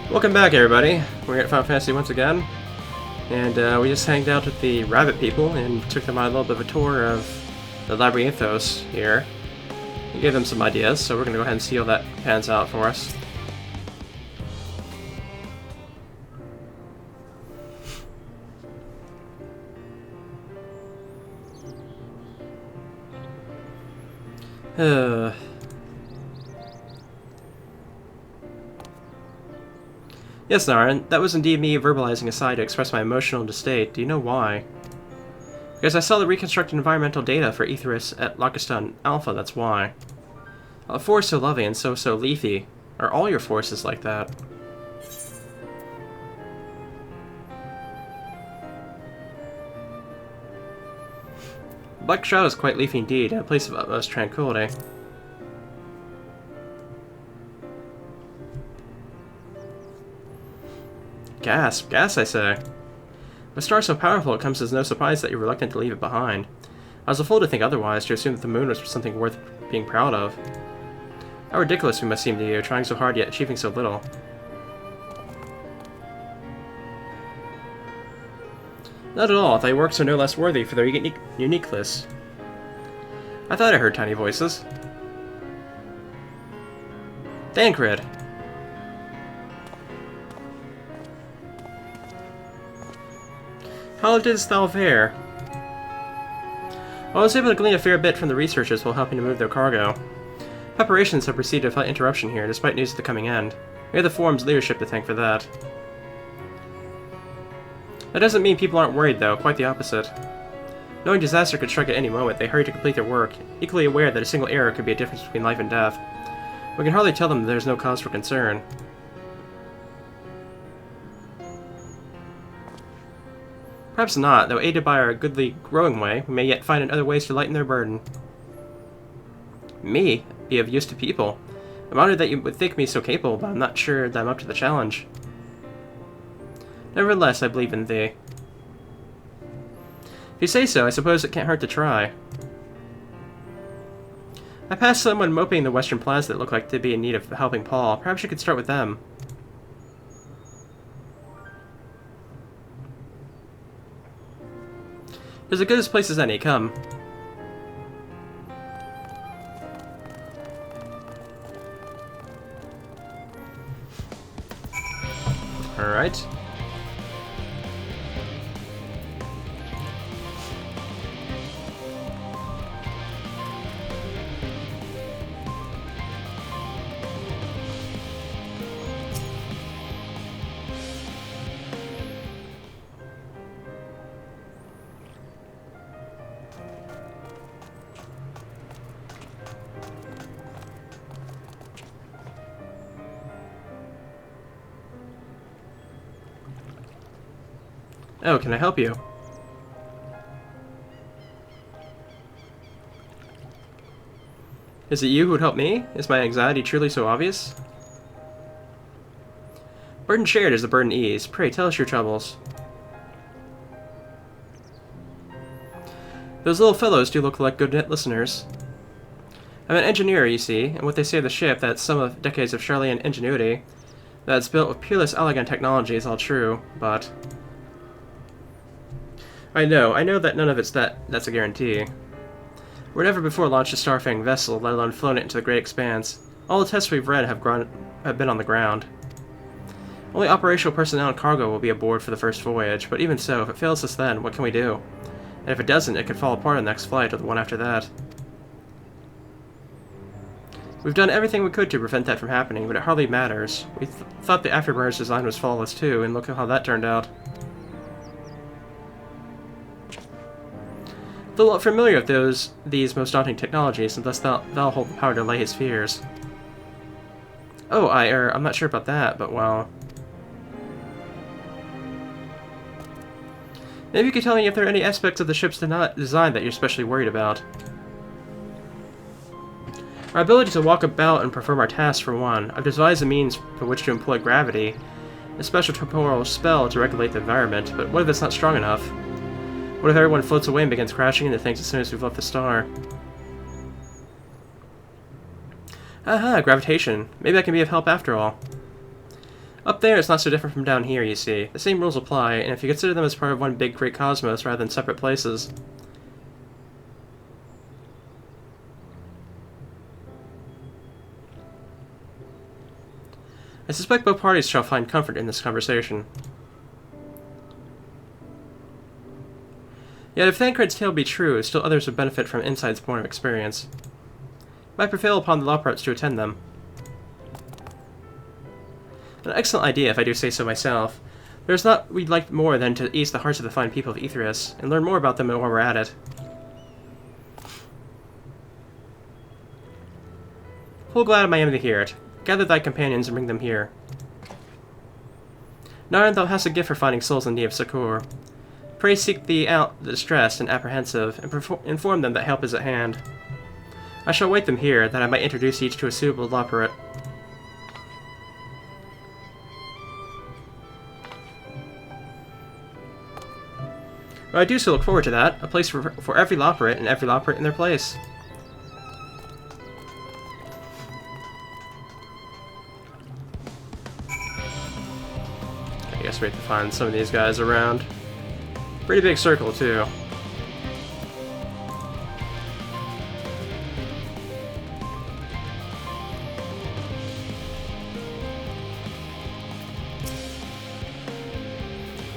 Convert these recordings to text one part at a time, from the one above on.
Welcome back, everybody. We're at Final Fantasy once again, and we just hanged out with the rabbit people and took them on a little bit of a tour of the Labyrinthos here. We gave them some ideas, so we're going to go ahead and see how that pans out for us. Yes, Naren, that was indeed me verbalizing a sigh to express my emotional state. Do you know why? Because I saw the reconstructed environmental data for Aetheris at Lockiston Alpha, that's why. A forest so lovely and so leafy. Are all your forests like that? Black Shroud is quite leafy indeed, and a place of utmost tranquility. Gasp, gas, I say. With a star so powerful, it comes as no surprise that you're reluctant to leave it behind. I was a fool to think otherwise, to assume that the moon was something worth being proud of. How ridiculous we must seem to you, trying so hard yet achieving so little. Not at all, thy works are no less worthy for their uniqueness. I thought I heard tiny voices. Thancred! How didst thou fare? Well, I was able to glean a fair bit from the researchers while helping to move their cargo. Preparations have proceeded without interruption here, despite news of the coming end. We have the Forum's leadership to thank for that. That doesn't mean people aren't worried, though, quite the opposite. Knowing disaster could strike at any moment, they hurry to complete their work, equally aware that a single error could be a difference between life and death. We can hardly tell them that there is no cause for concern. Perhaps not, though aided by our goodly growing way, we may yet find other ways to lighten their burden. Me? Be of use to people? I'm honored that you would think me so capable, but I'm not sure that I'm up to the challenge. Nevertheless, I believe in thee. If you say so, I suppose it can't hurt to try. I passed someone moping in the Western Plaza that looked like to be in need of a helping paw. Perhaps you could start with them. It's as good a place as any, come. Alright. Oh, can I help you? Is it you who would help me? Is my anxiety truly so obvious? Burden shared is a burden eased. Pray, tell us your troubles. Those little fellows do look like good listeners. I'm an engineer, you see, and what they say of the ship, that's some of decades of Charlean ingenuity, that it's built with peerless elegant technology is all true, but... I know that none of it's that's a guarantee. We've never before launched a starfaring vessel, let alone flown it into the great expanse. All the tests we've read have been on the ground. Only operational personnel and cargo will be aboard for the first voyage, but even so, if it fails us then, what can we do? And if it doesn't, it could fall apart on the next flight or the one after that. We've done everything we could to prevent that from happening, but it hardly matters. We thought the Afterburner's design was flawless too, and look at how that turned out. A little familiar with these most daunting technologies, and thus thou hold the power to allay his fears. Oh, I'm not sure about that, but well... Maybe you could tell me if there are any aspects of the ship's design that you're especially worried about. Our ability to walk about and perform our tasks, for one. I've devised a means for which to employ gravity, a special temporal spell to regulate the environment, but what if it's not strong enough? What if everyone floats away and begins crashing into things as soon as we've left the star? Aha, gravitation. Maybe I can be of help after all. Up there, it's not so different from down here, you see. The same rules apply, and if you consider them as part of one big great cosmos rather than separate places. I suspect both parties shall find comfort in this conversation. Yet if Thancred's tale be true, still others would benefit from insights born of experience. It might prevail upon the Loporrits to attend them. An excellent idea, if I do say so myself. There's naught we'd like more than to ease the hearts of the fine people of Aetherius, and learn more about them while we're at it. Full glad am I to hear it. Gather thy companions and bring them here. Narn, thou hast a gift for finding souls in need of succour. Pray seek thee out the distressed and apprehensive, and inform them that help is at hand. I shall await them here, that I might introduce each to a suitable Loporrit. Well, I do so look forward to that. A place for every Loporrit, and every Loporrit in their place. I guess we have to find some of these guys around. Pretty big circle, too.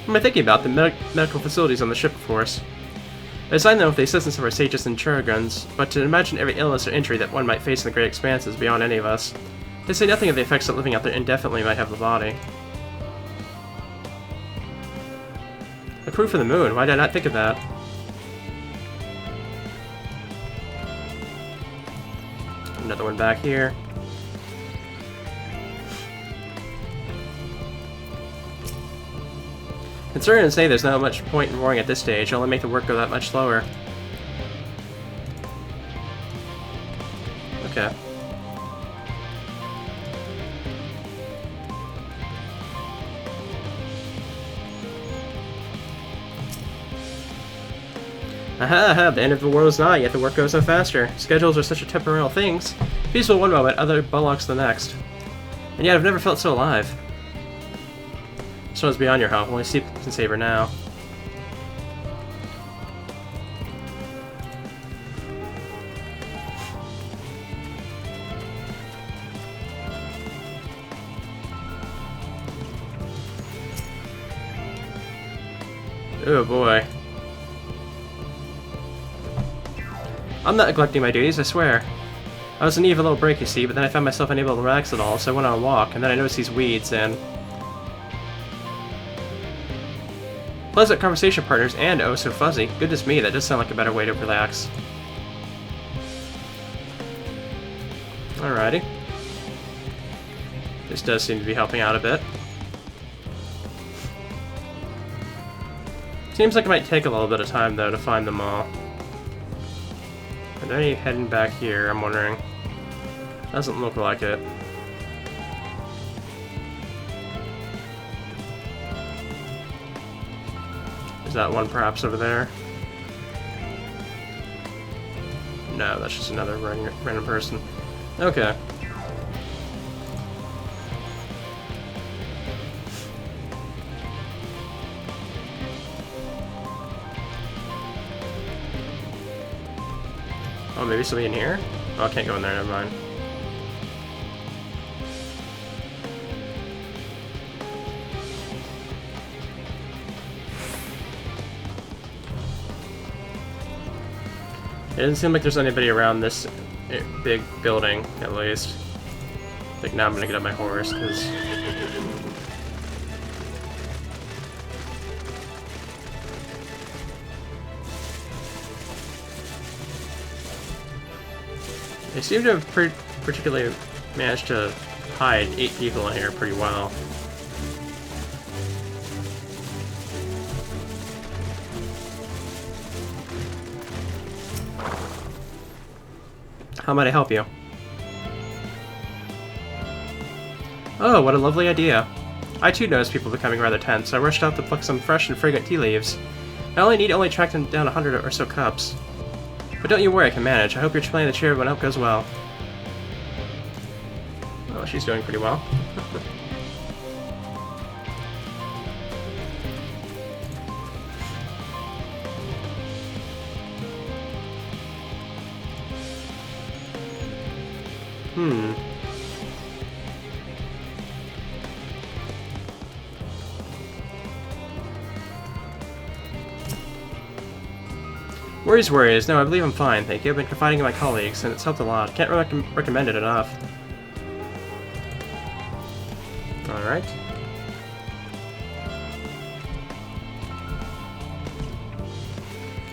What am I thinking about? The medical facilities on the ship, of course. As I know of the assistance of our sages and Churagons, but to imagine every illness or injury that one might face in the great expanse is beyond any of us. To say nothing of the effects that living out there indefinitely might have on the body. The proof of the moon, why did I not think of that? Another one back here. Considering to say there's not much point in roaring at this stage, it'll only make the work go that much slower. Okay. Aha, the end of the world is nigh, yet the work goes no faster. Schedules are such a temporal things. Peaceful one moment, other bullocks the next. And yet I've never felt so alive. This one's beyond your help, only sleep can save her now. Oh boy. I'm not neglecting my duties, I swear. I was in need of a little break, you see, but then I found myself unable to relax at all, so I went on a walk, and then I noticed these weeds, and... Pleasant conversation partners, and oh so fuzzy. Goodness me, that does sound like a better way to relax. Alrighty. This does seem to be helping out a bit. Seems like it might take a little bit of time, though, to find them all. Are there any heading back here, I'm wondering? Doesn't look like it. Is that one perhaps over there? No, that's just another random person. Okay. Oh, maybe somebody in here? Oh, I can't go in there, never mind. It doesn't seem like there's anybody around this big building, at least. I think now I'm gonna get on my horse, because... They seem to have particularly managed to hide 8 people in here pretty well. How might I help you? Oh, what a lovely idea. I too noticed people becoming rather tense, so I rushed out to pluck some fresh and fragrant tea leaves. I only track them down 100 or so cups. But don't you worry, I can manage. I hope your plan to cheer everyone up goes well. Oh, she's doing pretty well. Worries. No, I believe I'm fine, thank you. I've been confiding in my colleagues, and it's helped a lot. Can't recommend it enough. Alright.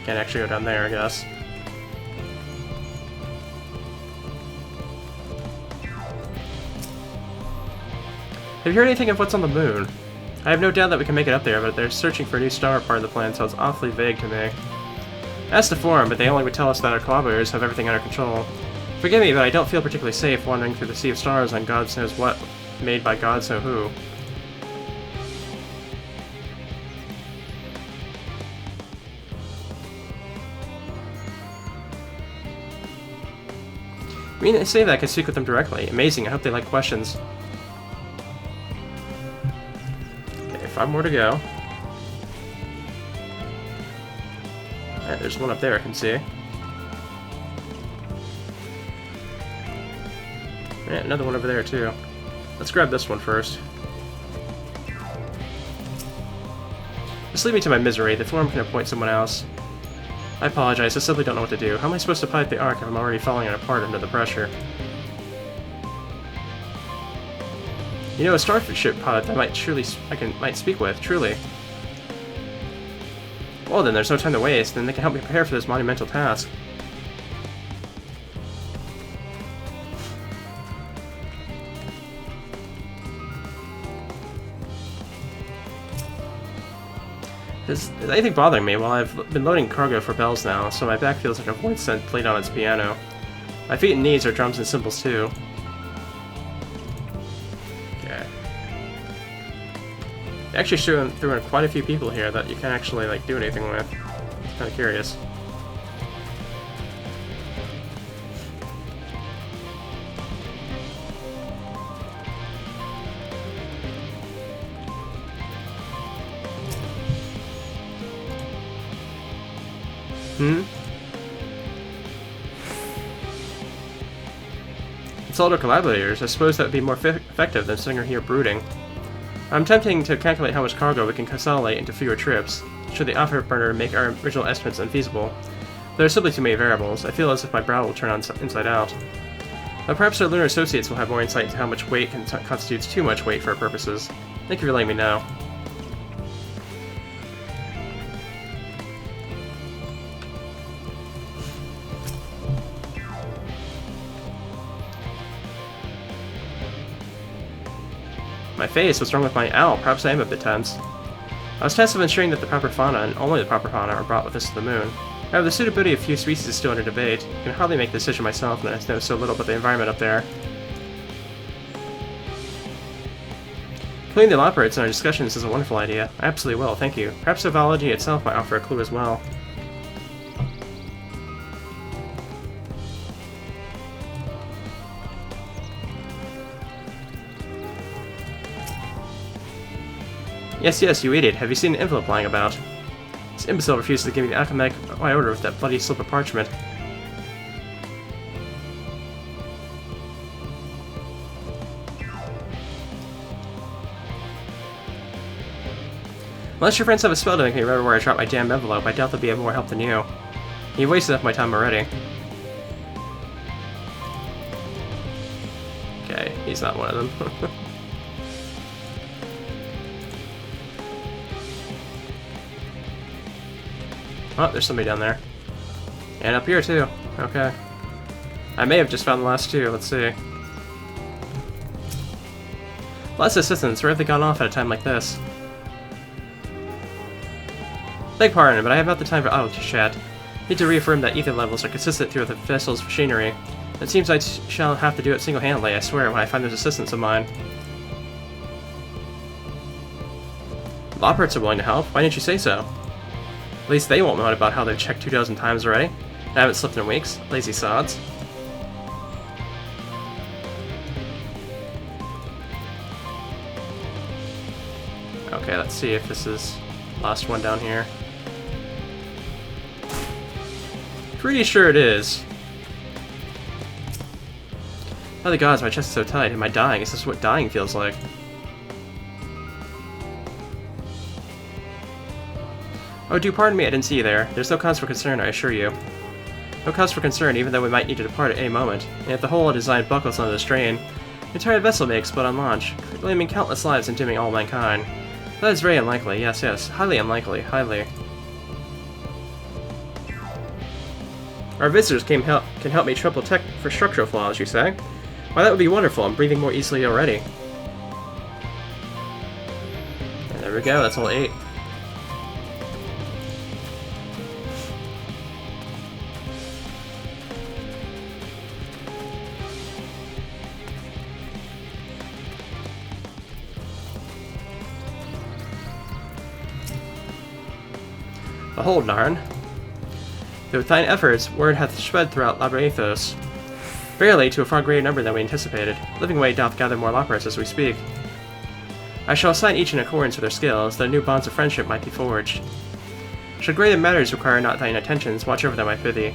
Can't actually go down there, I guess. Have you heard anything of what's on the moon? I have no doubt that we can make it up there, but they're searching for a new star part of the plan, so it's awfully vague to me. Asked to form, but they only would tell us that our collaborators have everything under control. Forgive me, but I don't feel particularly safe wandering through the sea of stars on God knows what, made by God so who. I mean, they say that I can speak with them directly. Amazing, I hope they like questions. Okay, 5 more to go. Alright, there's one up there I can see. Alright, another one over there too. Let's grab this one first. Just leave me to my misery. The form can appoint someone else. I apologize, I simply don't know what to do. How am I supposed to pilot the Ark if I'm already falling apart under the pressure? You know, a starship pilot that might speak with, truly. Well then, there's no time to waste, then they can help me prepare for this monumental task. Is anything bothering me? Well, I've been loading cargo for bells now, so my back feels like a void scent played on its piano. My feet and knees are drums and cymbals too. Okay. They actually threw in quite a few people here that you can't actually like do anything with. Kind of curious. Consult our collaborators. I suppose that would be more effective than sitting here brooding. I'm attempting to calculate how much cargo we can consolidate into fewer trips. Should the afterburner make our original estimates unfeasible? There are simply too many variables. I feel as if my brow will turn inside out. But perhaps our lunar associates will have more insight into how much weight constitutes too much weight for our purposes. Thank you for letting me know. My face, what's wrong with my owl? Perhaps I am a bit tense. I was tasked with ensuring that the proper fauna, and only the proper fauna, are brought with us to the moon. However, the suitability of few species is still under debate. I can hardly make the decision myself, and I know so little about the environment up there. Including the elaborates in our discussions is a wonderful idea. I absolutely will, thank you. Perhaps the biology itself might offer a clue as well. Yes, you idiot. Have you seen an envelope lying about? This imbecile refuses to give me the alchemic I ordered with that bloody slip of parchment. Unless your friends have a spell to make me remember where I dropped my damn envelope, I doubt they'll be of more help than you. You've wasted enough of my time already. Okay, he's not one of them. Oh, there's somebody down there. And up here, too. Okay. I may have just found the last two. Let's see. Last assistants, where have they gone off at a time like this? Beg pardon, but I have not the time for idle chat. I need to reaffirm that ether levels are consistent through the vessel's machinery. It seems I shall have to do it single-handedly, I swear, when I find those assistants of mine. The operates are willing to help. Why didn't you say so? At least they won't know about how they've checked 2,000 times already. I haven't slept in weeks. Lazy sods. Okay, let's see if this is the last one down here. Pretty sure it is. By the gods, my chest is so tight. Am I dying? Is this what dying feels like? Oh, do pardon me, I didn't see you there. There's no cause for concern, I assure you. No cause for concern, even though we might need to depart at any moment. And if the whole design buckles under the strain, the entire vessel may explode on launch, claiming countless lives and dooming all mankind. That is very unlikely, yes, yes. Highly unlikely, highly. Our visitors can help me triple tech for structural flaws, you say? Why, that would be wonderful. I'm breathing more easily already. And there we go, that's all 8. Behold, Narn. Through thine efforts, word hath spread throughout Labyrinthos. Verily, to a far greater number than we anticipated. Living Way doth gather more lockers as we speak. I shall assign each in accordance with their skills, that new bonds of friendship might be forged. Should greater matters require not thine attentions, watch over them, I prithee.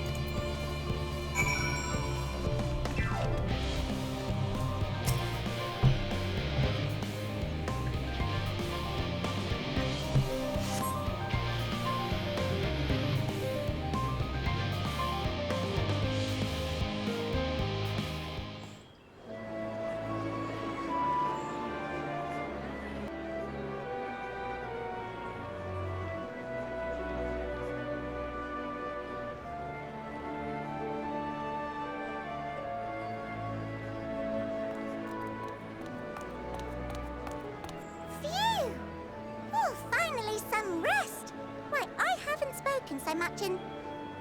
So much in,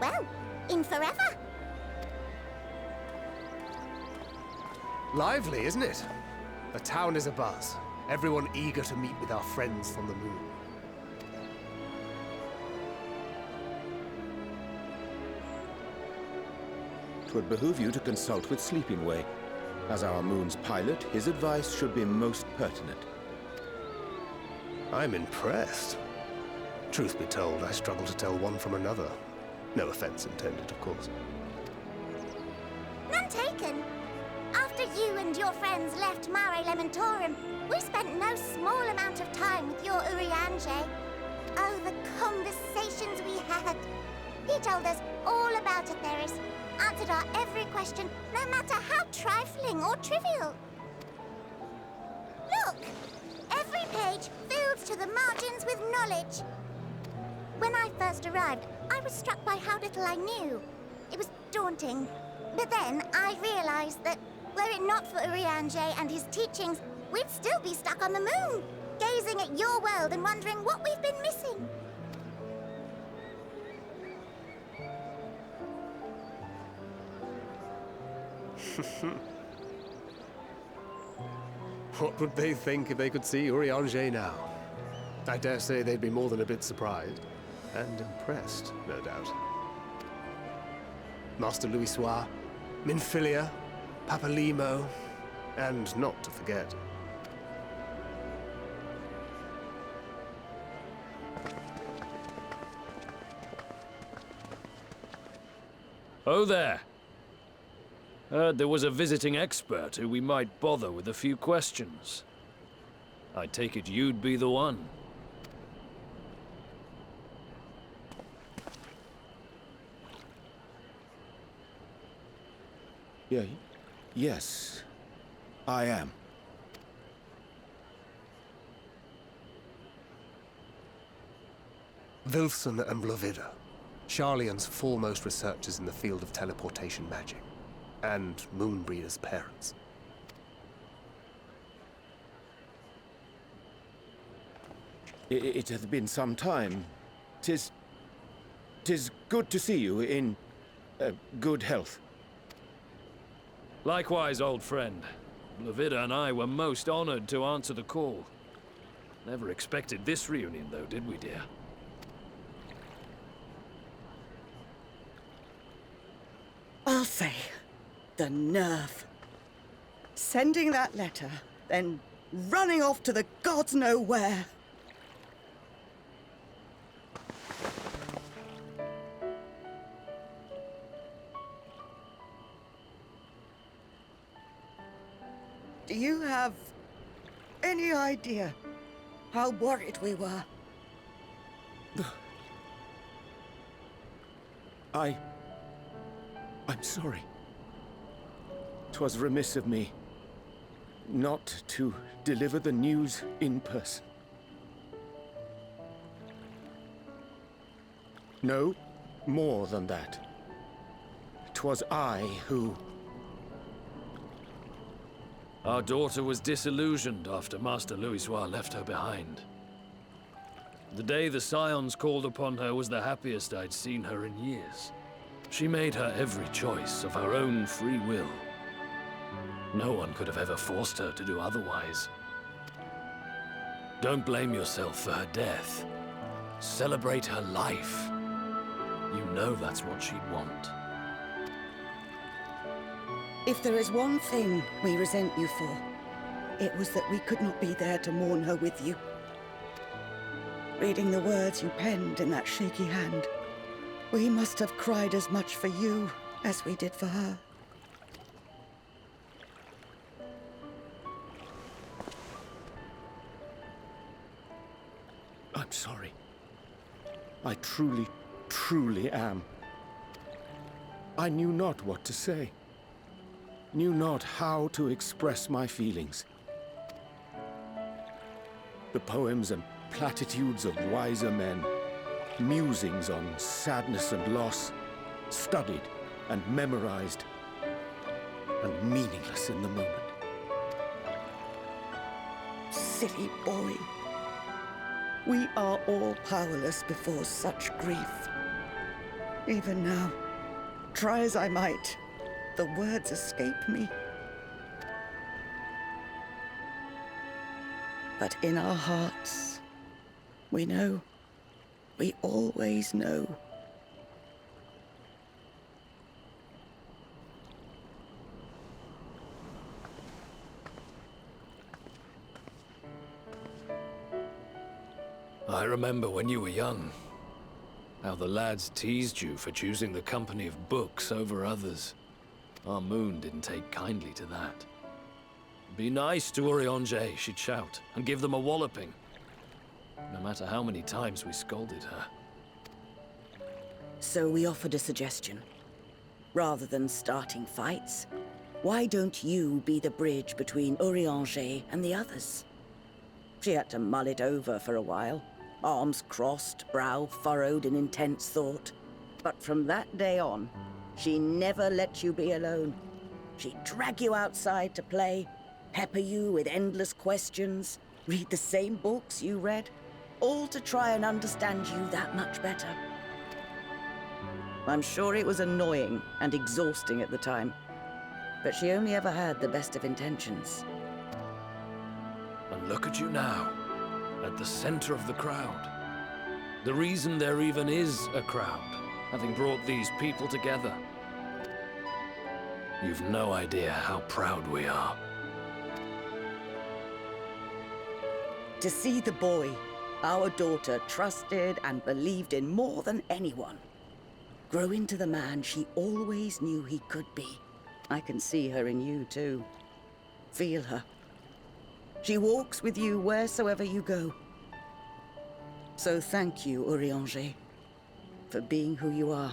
well, in forever. Lively, isn't it? The town is abuzz. Everyone eager to meet with our friends from the moon. Twould behoove you to consult with Sleeping Way. As our moon's pilot, his advice should be most pertinent. I'm impressed. Truth be told, I struggle to tell one from another. No offense intended, of course. None taken. After you and your friends left Mare Elementorum, we spent no small amount of time with your Urianger. Oh, the conversations we had. He told us all about Atheris, answered our every question, no matter how trifling or trivial. Look! Every page filled to the margins with knowledge. When I first arrived, I was struck by how little I knew. It was daunting. But then I realized that, were it not for Urianger and his teachings, we'd still be stuck on the moon, gazing at your world and wondering what we've been missing. What would they think if they could see Urianger now? I dare say they'd be more than a bit surprised. And impressed, no doubt. Master Louisoix, Minfilia, Papalimo, and not to forget. Oh there. Heard there was a visiting expert who we might bother with a few questions. I take it you'd be the one. Yes, I am. Wilson and Blovida, Sharlayan's foremost researchers in the field of teleportation magic, and Moonbreeder's parents. It hath been some time. Tis good to see you in good health. Likewise, old friend. Blovida and I were most honored to answer the call. Never expected this reunion, though, did we, dear? I'll say, the nerve. Sending that letter, then running off to the gods know where. you have any idea how worried we were? I'm sorry. 'Twas remiss of me not to deliver the news in person. No, more than that. 'Twas I who... Our daughter was disillusioned after Master Louisoix left her behind. The day the Scions called upon her was the happiest I'd seen her in years. She made her every choice of her own free will. No one could have ever forced her to do otherwise. Don't blame yourself for her death. Celebrate her life. You know that's what she'd want. If there is one thing we resent you for, it was that we could not be there to mourn her with you. Reading the words you penned in that shaky hand, we must have cried as much for you as we did for her. I'm sorry. I truly, truly am. I knew not what to say. Knew not how to express my feelings. The poems and platitudes of wiser men, musings on sadness and loss, studied and memorized, and meaningless in the moment. Silly boy. We are all powerless before such grief. Even now, try as I might, the words escape me. But in our hearts, we know, we always know. I remember when you were young, how the lads teased you for choosing the company of books over others. Our moon didn't take kindly to that. Be nice to Urianger, she'd shout, and give them a walloping. No matter how many times we scolded her. So we offered a suggestion. Rather than starting fights, why don't you be the bridge between Urianger and the others? She had to mull it over for a while. Arms crossed, brow furrowed in intense thought. But from that day on, she never let you be alone. She'd drag you outside to play, pepper you with endless questions, read the same books you read, all to try and understand you that much better. I'm sure it was annoying and exhausting at the time, but she only ever had the best of intentions. And look at you now, at the center of the crowd. The reason there even is a crowd, having brought these people together. You've no idea how proud we are. To see the boy, our daughter, trusted and believed in more than anyone, grow into the man she always knew he could be. I can see her in you too. Feel her. She walks with you wheresoever you go. So thank you, Urianger, for being who you are.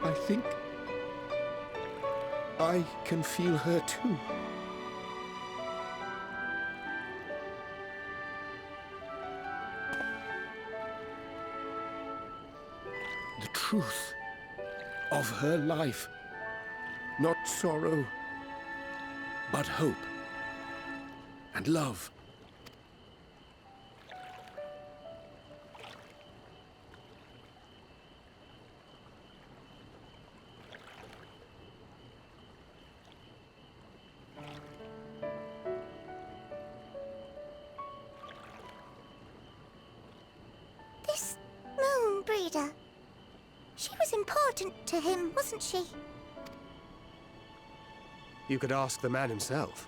I think I can feel her too. The truth of her life. Not sorrow, but hope and love. This moon breeder. She was important to him, wasn't she? You could ask the man himself.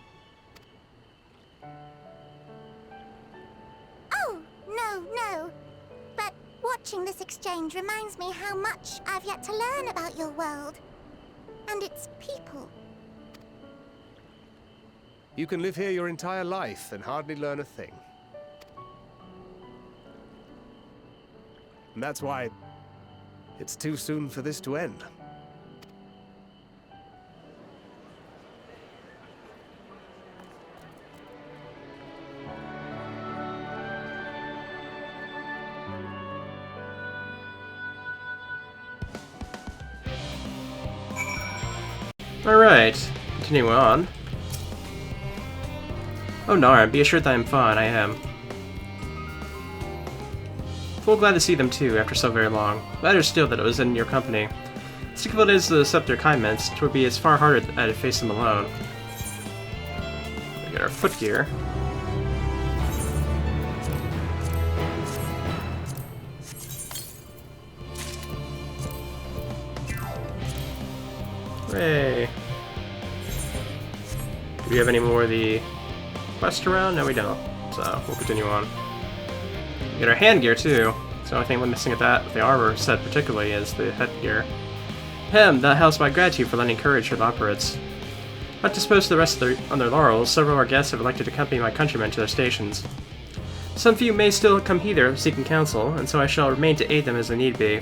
Watching this exchange reminds me how much I've yet to learn about your world. And its people. You can live here your entire life and hardly learn a thing. And that's why it's too soon for this to end. Alright, continuing on. Oh Nara, be assured that I am fine, I am. Full glad to see them too, after so very long. Better still that it was in your company. Sick of it is to accept their kindness, 'twould be as far harder to face them alone. We get our foot gear. Hooray! Do we have any more of the quest around? No, we don't. So, we'll continue on. We get our hand gear, too. So the only thing we're missing at that, with the armor set particularly, is the headgear. That helps my gratitude for lending courage to the operates. Not disposed to the rest on their laurels, several of our guests have elected to accompany my countrymen to their stations. Some few may still come hither seeking counsel, and so I shall remain to aid them as they need be.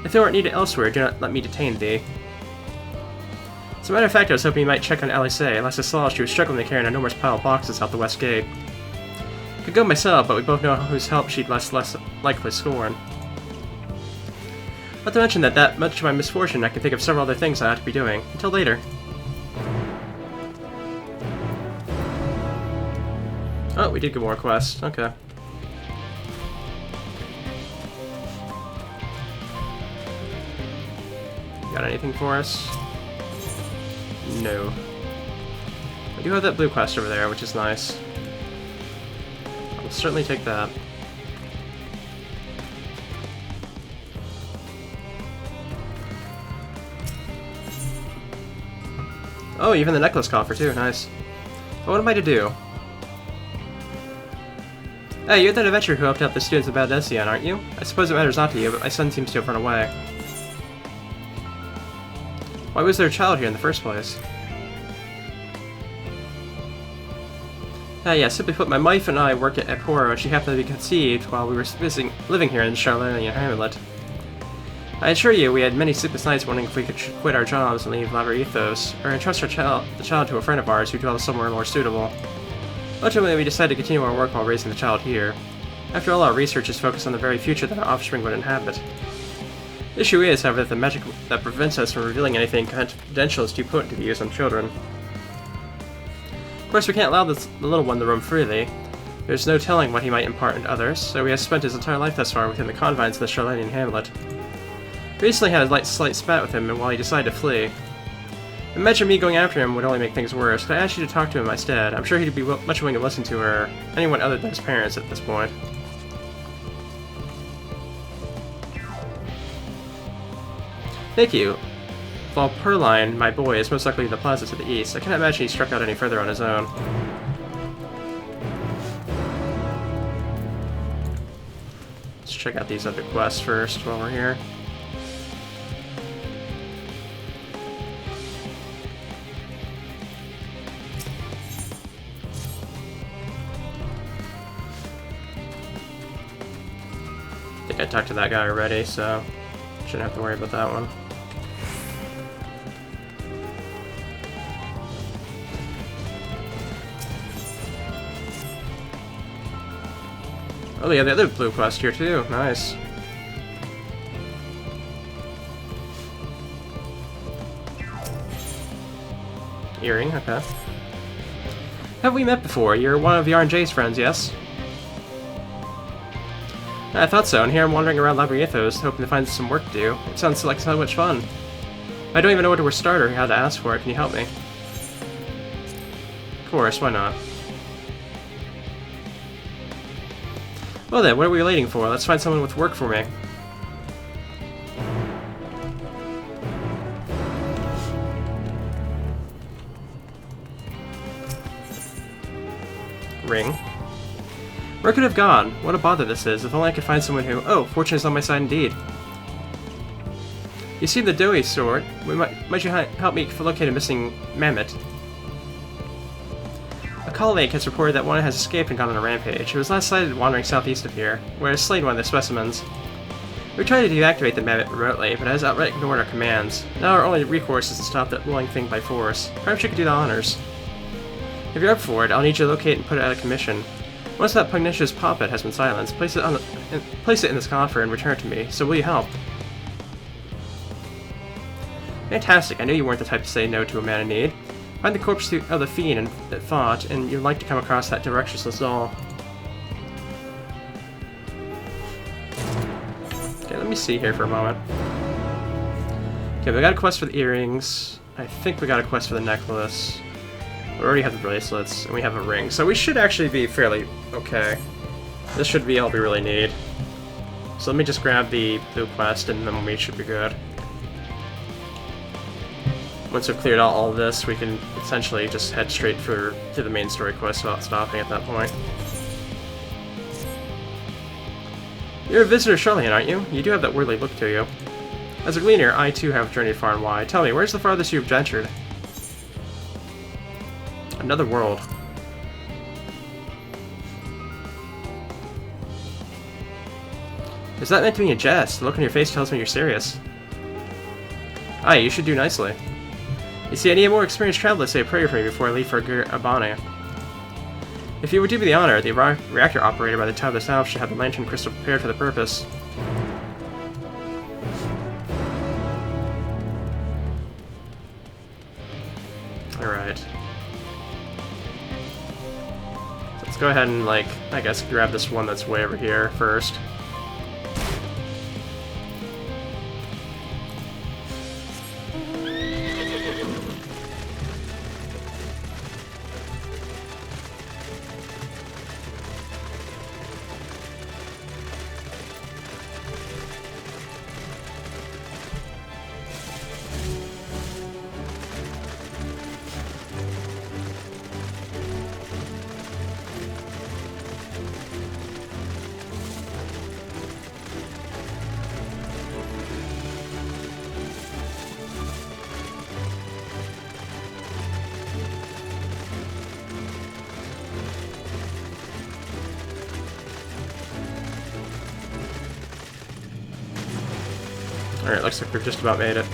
If thou art needed elsewhere, do not let me detain thee. As a matter of fact, I was hoping you might check on Alice, last I saw she was struggling to carry an enormous pile of boxes out the west gate. Could go myself, but we both know whose help she'd less likely scorn. Not to mention that much of my misfortune, I can think of several other things I ought to be doing. Until later. Oh, we did get more quests. Okay. Got anything for us? No. We do have that blue quest over there, which is nice. I'll certainly take that. Oh, even the necklace coffer too, nice. But what am I to do? Hey, you're that adventurer who helped out the students of Baldessian, aren't you? I suppose it matters not to you, but my son seems to have run away. Why was there a child here in the first place? Yeah, simply put, my wife and I work at Poro, and she happened to be conceived while we were living here in Charlenian Hamlet. I assure you, we had many sleepless nights wondering if we could quit our jobs and leave Labyrinthos, or entrust the child to a friend of ours who dwells somewhere more suitable. Ultimately, we decided to continue our work while raising the child here. After all, our research is focused on the very future that our offspring would inhabit. The issue is, however, that the magic that prevents us from revealing anything confidential is too potent to use on children. Of course, we can't allow the little one to roam freely. There's no telling what he might impart into others, so he has spent his entire life thus far within the confines of the Charlenian Hamlet. We recently had a slight spat with him, and while he decided to flee. Imagine me going after him would only make things worse. Could I ask you to talk to him instead? I'm sure he'd be much willing to listen to her, or anyone other than his parents at this point. Thank you. While Perline, my boy, is most likely in the plaza to the east, I cannot imagine he struck out any further on his own. Let's check out these other quests first while we're here. I think I talked to that guy already, so shouldn't have to worry about that one. Oh, yeah, the other blue quest here too. Nice. Earring, okay. Have we met before? You're one of Yarn-J's friends, yes? I thought so, and here I'm wandering around Labyrinthos, hoping to find some work to do. It sounds like so much fun. I don't even know where to start or how to ask for it. Can you help me? Of course, why not? Well then, what are we waiting for? Let's find someone with work for me. Ring. Where could it have gone? What a bother this is. If only I could find someone who... Oh, fortune is on my side indeed. You see the doughy sword? Might you help me locate a missing mammoth? A colleague has reported that one has escaped and gone on a rampage. It was last sighted wandering southeast of here, where it slayed one of the specimens. We tried to deactivate the mammoth remotely, but it has outright ignored our commands. Now our only recourse is to stop that willing thing by force. Perhaps you could do the honors. If you're up for it, I'll need you to locate and put it out of commission. Once that pugnacious poppet has been silenced, place it in this coffer and return it to me. So will you help? Fantastic, I knew you weren't the type to say no to a man in need. Find the corpse of the fiend that fought, and you'd like to come across that directionless doll. Okay, let me see here for a moment. Okay, we got a quest for the earrings. I think we got a quest for the necklace. We already have the bracelets, and we have a ring, so we should actually be fairly okay. This should be all we really need. So let me just grab the blue quest, and then we should be good. Once we've cleared out all of this, we can essentially just head straight to the main story quest without stopping at that point. You're a visitor, Charlene, aren't you? You do have that worldly look to you. As a gleaner, I too have journeyed far and wide. Tell me, where's the farthest you've ventured? Another world. Is that meant to be a jest? The look on your face tells me you're serious. Aye, you should do nicely. You see, I need a more experienced traveler to say a prayer for me before I leave for Abane. If you would do me the honor, the reactor operator by the Tower of the South should have the lantern crystal prepared for the purpose. Alright. Let's go ahead and, like, I guess grab this one that's way over here first. Alright, looks like we've just about made it.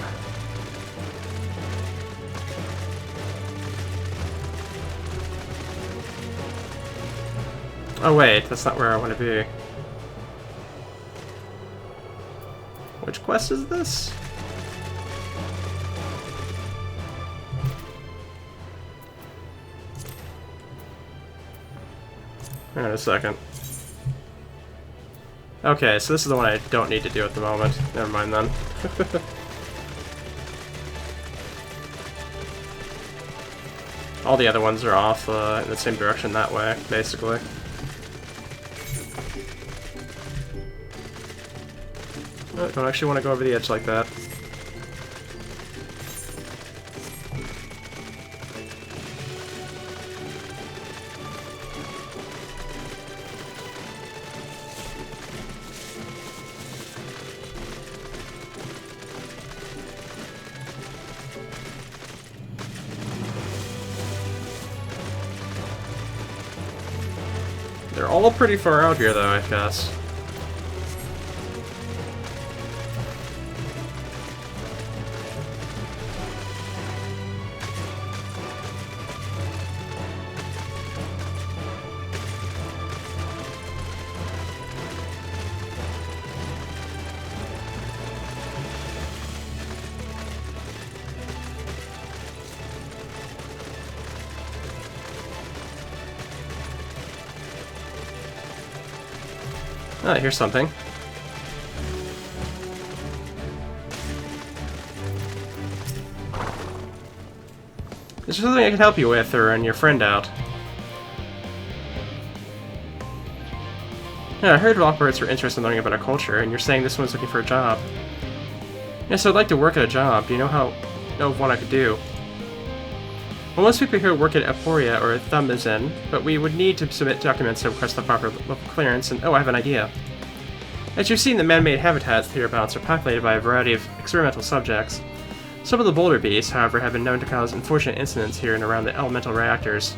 Oh wait, that's not where I want to be. Which quest is this? Hang on a second. Okay, so this is the one I don't need to do at the moment. Never mind then. All the other ones are off in the same direction that way, basically. I don't actually want to go over the edge like that. They're all pretty far out here, though, I guess. Ah, here's something. Is there something I can help you with, or your friend out? Yeah, I heard operators were interested in learning about our culture, and you're saying this one's looking for a job. Yes, I'd like to work at a job. Do you know of one I could do? Well, most people here work at Aporia or Thumbizen, but we would need to submit documents to request the proper level clearance, and oh, I have an idea. As you've seen, the man-made habitats hereabouts are populated by a variety of experimental subjects. Some of the bolder beasts, however, have been known to cause unfortunate incidents here and around the elemental reactors.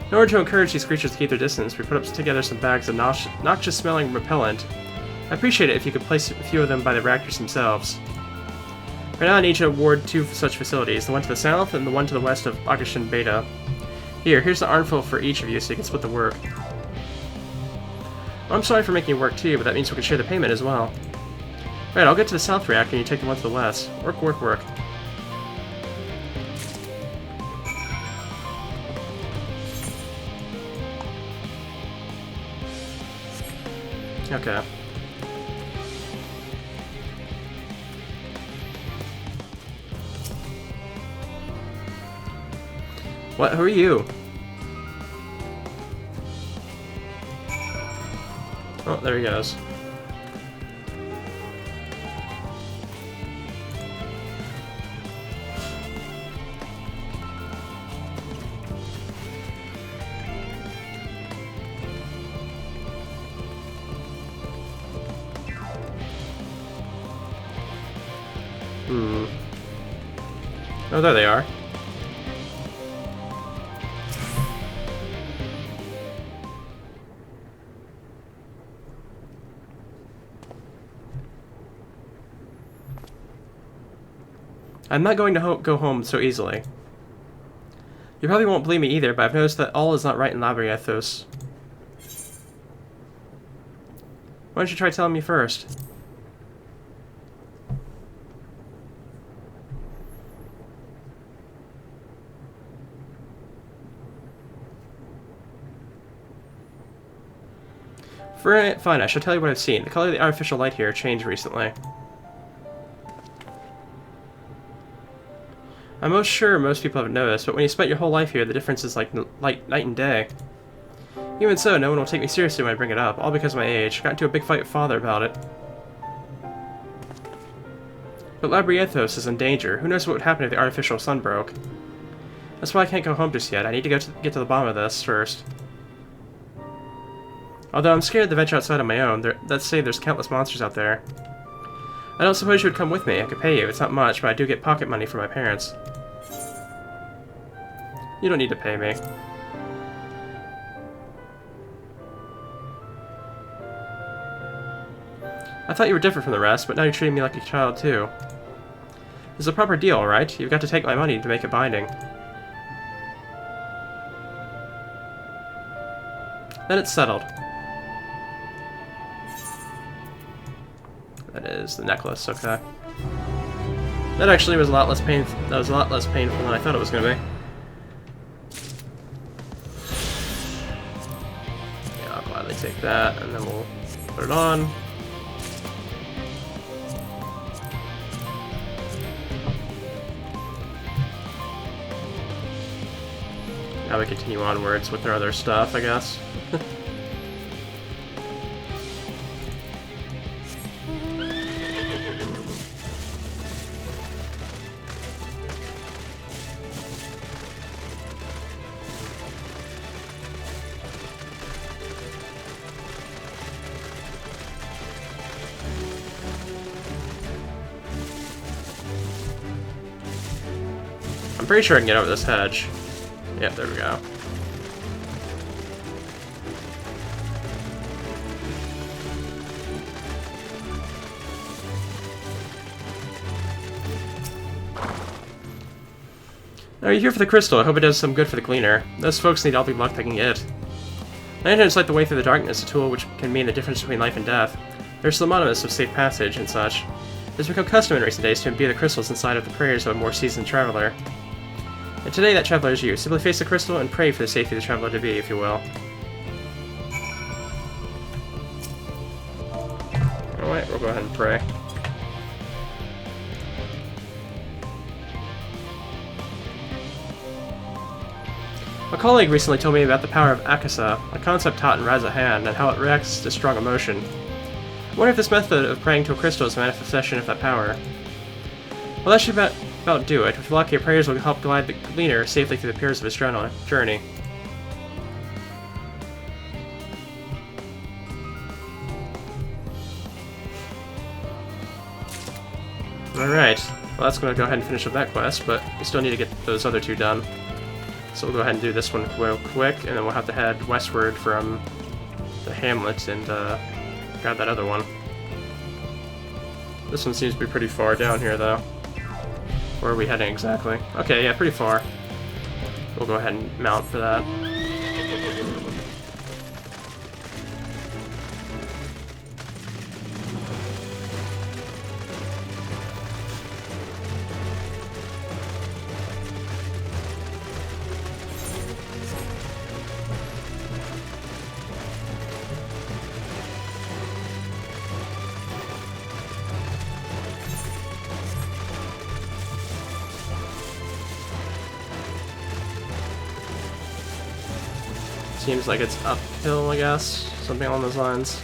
In order to encourage these creatures to keep their distance, we put up together some bags of noxious-smelling repellent. I appreciate it if you could place a few of them by the reactors themselves. Right now I need to award 2 such facilities, the one to the south and the one to the west of Augustin Beta. Here's the armful for each of you so you can split the work. Well, I'm sorry for making you work too, but that means we can share the payment as well. Right, I'll get to the south reactor and you take the one to the west. Work, work, work. Okay. What? Who are you? Oh, there he goes. Oh, there they are. I'm not going to go home so easily. You probably won't believe me either, but I've noticed that all is not right in Labyrinthos. Why don't you try telling me first? Fine, I shall tell you what I've seen. The color of the artificial light here changed recently. I'm most sure most people have noticed, but when you spent your whole life here, the difference is like night and day. Even so, no one will take me seriously when I bring it up, all because of my age. Got into a big fight with Father about it. But Labyrinthos is in danger. Who knows what would happen if the artificial sun broke? That's why I can't go home just yet. I need to get to the bottom of this first. Although I'm scared to venture outside on my own, let's say there's countless monsters out there. I don't suppose you would come with me. I could pay you. It's not much, but I do get pocket money from my parents. You don't need to pay me. I thought you were different from the rest, but now you're treating me like a child too. This is a proper deal, right? You've got to take my money to make it binding. Then it's settled. That is the necklace, okay. That actually was a lot less painful. That was a lot less painful than I thought it was gonna be. Yeah, I'll gladly take that, and then we'll put it on. Now we continue onwards with their other stuff, I guess. I'm pretty sure I can get over this hedge. Yep, there we go. Are you here for the crystal? I hope it does some good for the cleaner. Those folks need all the luck they can get. Lanterns light the way through the darkness, a tool which can mean the difference between life and death. They're synonymous with safe passage and such. It's become custom in recent days to imbue the crystals inside of the prayers of a more seasoned traveler. And today that traveler is you. Simply face the crystal and pray for the safety of the traveler to be, if you will. Alright, we'll go ahead and pray. A colleague recently told me about the power of Akasa, a concept taught in Razahan, and how it reacts to strong emotion. I wonder if this method of praying to a crystal is a manifestation of that power. Well, that should about do it. With luck, your prayers will help guide the leader safely through the perils of his journey. Alright, well that's going to go ahead and finish up that quest, but we still need to get those other two done. So we'll go ahead and do this one real quick, and then we'll have to head westward from the hamlet and grab that other one. This one seems to be pretty far down here, though. Where are we heading exactly? Okay, yeah, pretty far. We'll go ahead and mount for that. Seems like it's uphill, I guess. Something along those lines.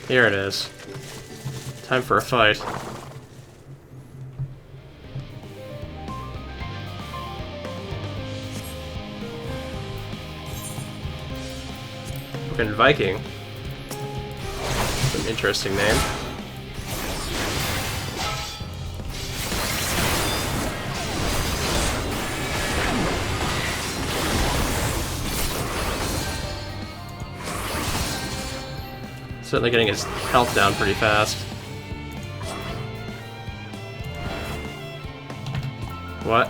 Here it is. Time for a fight. Fucking Viking. Some interesting name. Certainly getting his health down pretty fast. What?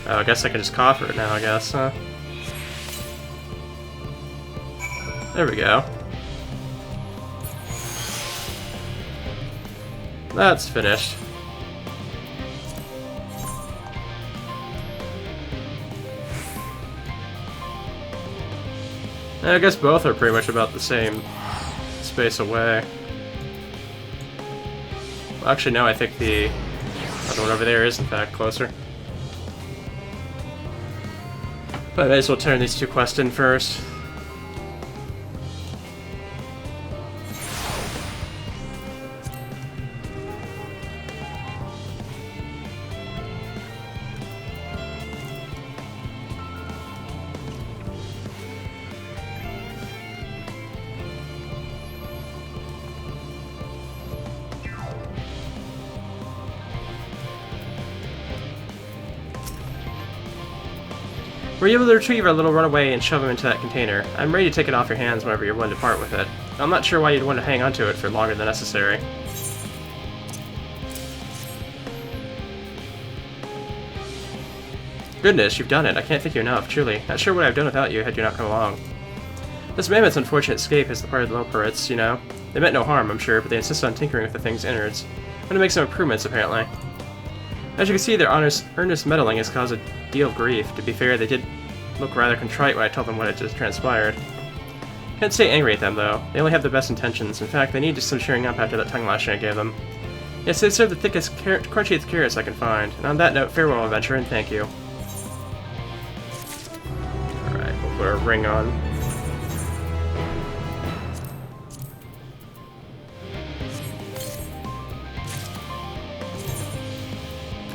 Oh, I guess I can just coffer it now, I guess, huh? There we go. That's finished. I guess both are pretty much about the same space away. Well, actually, no, I think the other one over there is, in fact, closer. But I may as well turn these two quests in first. Were you able to retrieve our little runaway and shove him into that container? I'm ready to take it off your hands whenever you're willing to part with it. I'm not sure why you'd want to hang onto it for longer than necessary. Goodness, you've done it. I can't thank you enough, truly. Not sure what I've done without you had you not come along. This mammoth's unfortunate escape is the part of the Loperites, you know. They meant no harm, I'm sure, but they insist on tinkering with the thing's innards. Want to make some improvements, apparently. As you can see, their earnest meddling has caused a deal of grief. To be fair, they did look rather contrite when I told them what had just transpired. Can't stay angry at them, though. They only have the best intentions. In fact, they need just some cheering up after that tongue lashing I gave them. Yes, they serve the thickest, crunchiest carrots I can find. And on that note, farewell, adventurer, and thank you. Alright, we'll put our ring on.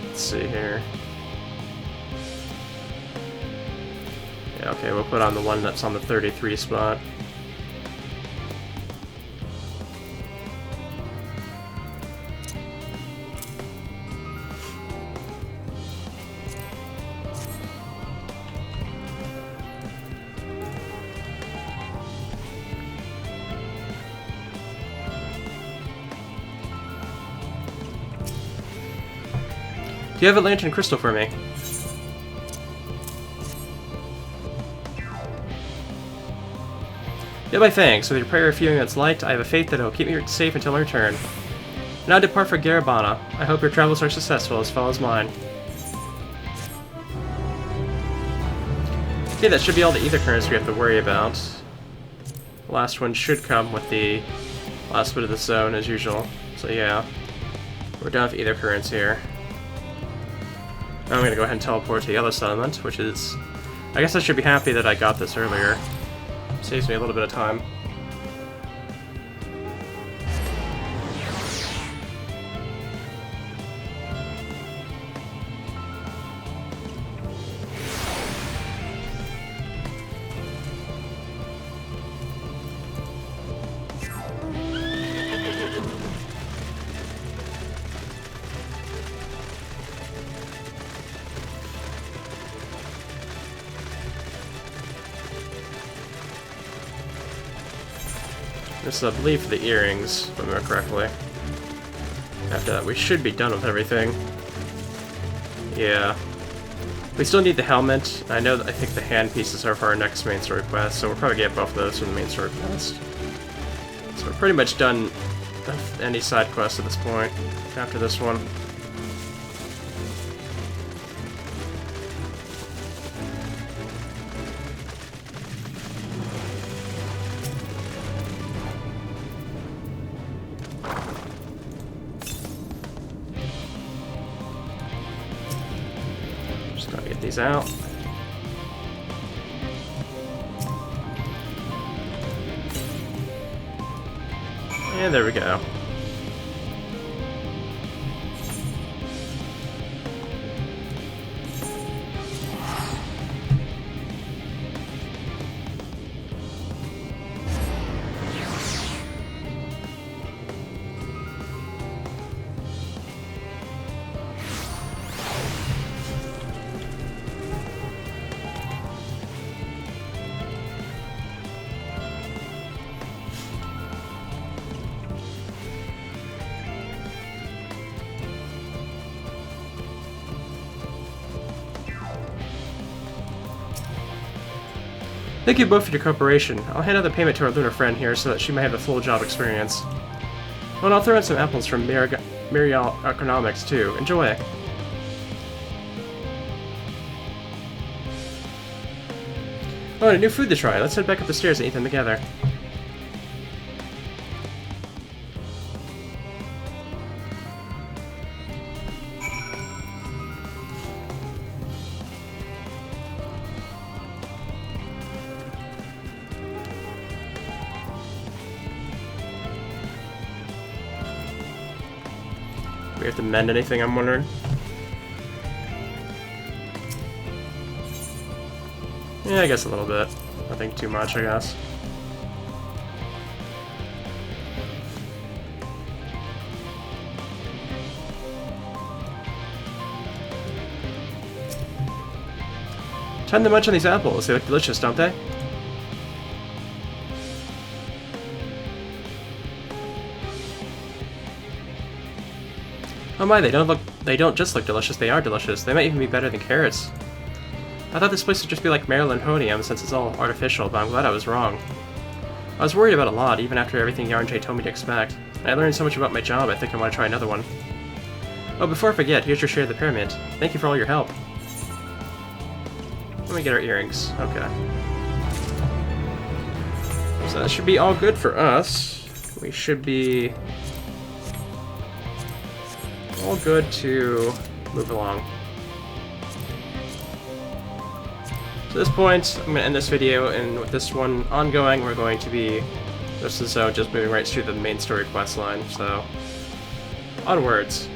Let's see here. Yeah, okay, we'll put on the one that's on the 33 spot. Do you have a lantern crystal for me? Yeah, my thanks. With your prayer refueling its light, I have a faith that it will keep me safe until I return. Now depart for Garabana. I hope your travels are successful as well as mine. Okay, that should be all the ether currents we have to worry about. The last one should come with the last bit of the zone, as usual. So yeah, we're done with ether currents here. I'm gonna go ahead and teleport to the other settlement, which is... I guess I should be happy that I got this earlier. Saves me a little bit of time. This is, I believe, for the earrings, if I remember correctly. After that, we should be done with everything. Yeah. We still need the helmet. I think the hand pieces are for our next main story quest, so we'll probably get both of those from the main story quest. So we're pretty much done with any side quest at this point, after this one. Get these out. And there we go. Thank you both for your cooperation. I'll hand out the payment to our lunar friend here so that she may have the full job experience. Oh, and I'll throw in some apples from Mirial Economics too. Enjoy! Oh, and a new food to try. Let's head back up the stairs and eat them together. We have to mend anything, I'm wondering? Yeah, I guess a little bit. Nothing too much, I guess. Time to munch on these apples. They look delicious, don't they? Oh my, they don't just look delicious, they are delicious. They might even be better than carrots. I thought this place would just be like Maryland Honium since it's all artificial, but I'm glad I was wrong. I was worried about a lot, even after everything Yarn-J told me to expect. And I learned so much about my job, I think I want to try another one. Oh, before I forget, here's your share of the pyramid. Thank you for all your help. Let me get our earrings. Okay. So that should be all good for us. We should be all good to move along. So at this point, I'm going to end this video, and with this one ongoing, we're going to be just moving right through the main story quest line, so onwards.